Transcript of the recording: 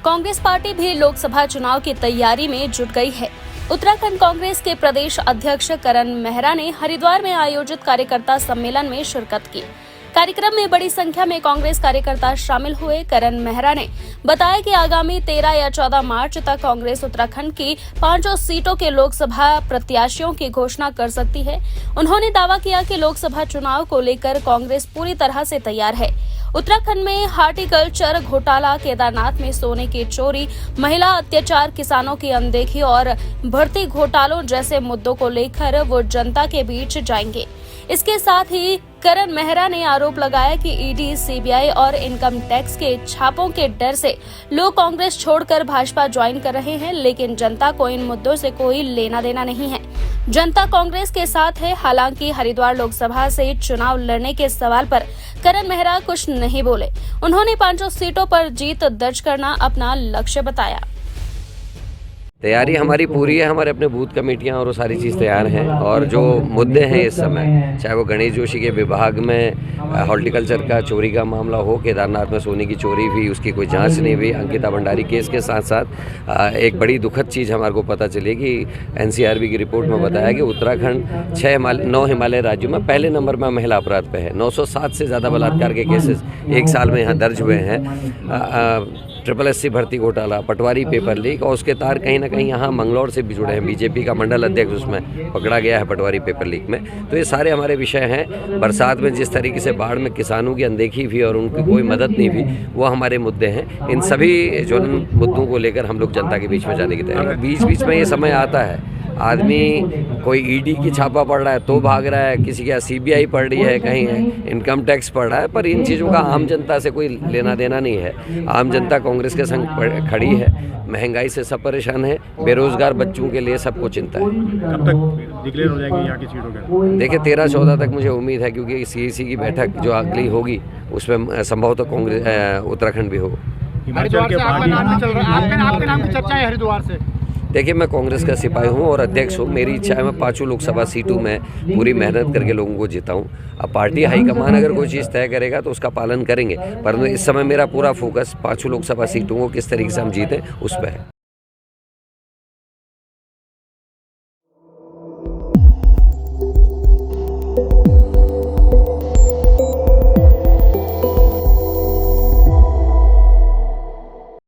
Congress party भी लोकसभा चुनाव की तैयारी में जुट गई है। उत्तराखंड कांग्रेस के प्रदेश अध्यक्ष करण मेहरा ने हरिद्वार में आयोजित कार्यकर्ता सम्मेलन में शिरकत की। कार्यक्रम में बड़ी संख्या में कांग्रेस कार्यकर्ता शामिल हुए। करण मेहरा ने बताया कि आगामी 13 या 14 मार्च तक कांग्रेस उत्तराखंड की 5 सीटों के लोकसभा प्रत्याशियों की घोषणा कर सकती है। उन्होंने दावा किया कि लोकसभा चुनाव को लेकर कांग्रेस पूरी तरह से तैयार है। उत्तराखंड में हार्टिकल्चर घोटाला, केदारनाथ में सोने की चोरी, महिला अत्याचार, किसानों की अनदेखी और भर्ती घोटालों जैसे मुद्दों को लेकर वो जनता के बीच जाएंगे। इसके साथ ही करण मेहरा ने आरोप लगाया कि ईडी, सीबीआई और इनकम टैक्स के छापों के डर से लोग कांग्रेस छोड़कर भाजपा ज्वाइन कर रहे हैं, लेकिन जनता को इन मुद्दों से कोई लेना देना नहीं है। जनता कांग्रेस के साथ है। हालांकि हरिद्वार लोकसभा से चुनाव लड़ने के सवाल पर करण मेहरा कुछ नहीं बोले। उन्होंने 5 सीटों पर जीत दर्ज करना अपना लक्ष्य बताया। तैयारी हमारी पूरी है। हमारे अपने बूथ कमेटियां और वो सारी चीज़ तैयार हैं। और जो मुद्दे हैं इस समय, चाहे वो गणेश जोशी के विभाग में हॉर्टिकल्चर का चोरी का मामला हो, केदारनाथ में सोने की चोरी भी, उसकी कोई जांच नहीं हुई, अंकिता भंडारी केस के साथ साथ एक बड़ी दुखद चीज़ हमारे को पता चली कि NCRB की रिपोर्ट में बताया कि उत्तराखंड 9 हिमालय राज्यों में पहले नंबर में महिला अपराध पे है। 907 से ज़्यादा बलात्कार के केसेस एक साल में यहाँ दर्ज हुए हैं। SSSC भर्ती घोटाला, पटवारी पेपर लीक और उसके तार कहीं ना कहीं यहाँ मंगलौर से भी जुड़े हैं। बीजेपी का मंडल अध्यक्ष उसमें पकड़ा गया है पटवारी पेपर लीक में। तो ये सारे हमारे विषय हैं। बरसात में जिस तरीके से बाढ़ में किसानों की अनदेखी हुई और उनकी कोई मदद नहीं हुई, वो हमारे मुद्दे हैं। इन सभी जो मुद्दों को लेकर हम लोग जनता के बीच में जाने की तैयारी। बीच बीच में ये समय आता है, आदमी कोई ईडी की छापा पड़ रहा है तो भाग रहा है, किसी का CBI पड़ रही है, कहीं इनकम टैक्स पड़ रहा है, पर इन चीज़ों का आम जनता से कोई लेना देना नहीं है। आम जनता कांग्रेस के संग खड़ी है। महंगाई से सब परेशान है, बेरोजगार बच्चों के लिए सबको चिंता है। कब तक डिक्लेयर हो जाएगी यहाँ की सीटों का? देखिए 13-14 तक मुझे उम्मीद है, क्योंकि CEC की बैठक जो अगली होगी उसमें संभवतः कांग्रेस उत्तराखंड भी हो। हिमाचल के आपका नाम की चर्चा है हरिद्वार से। देखिए मैं कांग्रेस का सिपाही हूँ और अध्यक्ष हूँ। मेरी इच्छा है मैं 5 लोकसभा सीटों में पूरी मेहनत करके लोगों को जिताऊँ। अब पार्टी हाईकमान अगर कोई चीज़ तय करेगा तो उसका पालन करेंगे, परंतु इस समय मेरा पूरा फोकस 5 लोकसभा सीटों को किस तरीके से हम जीतें उस पर है।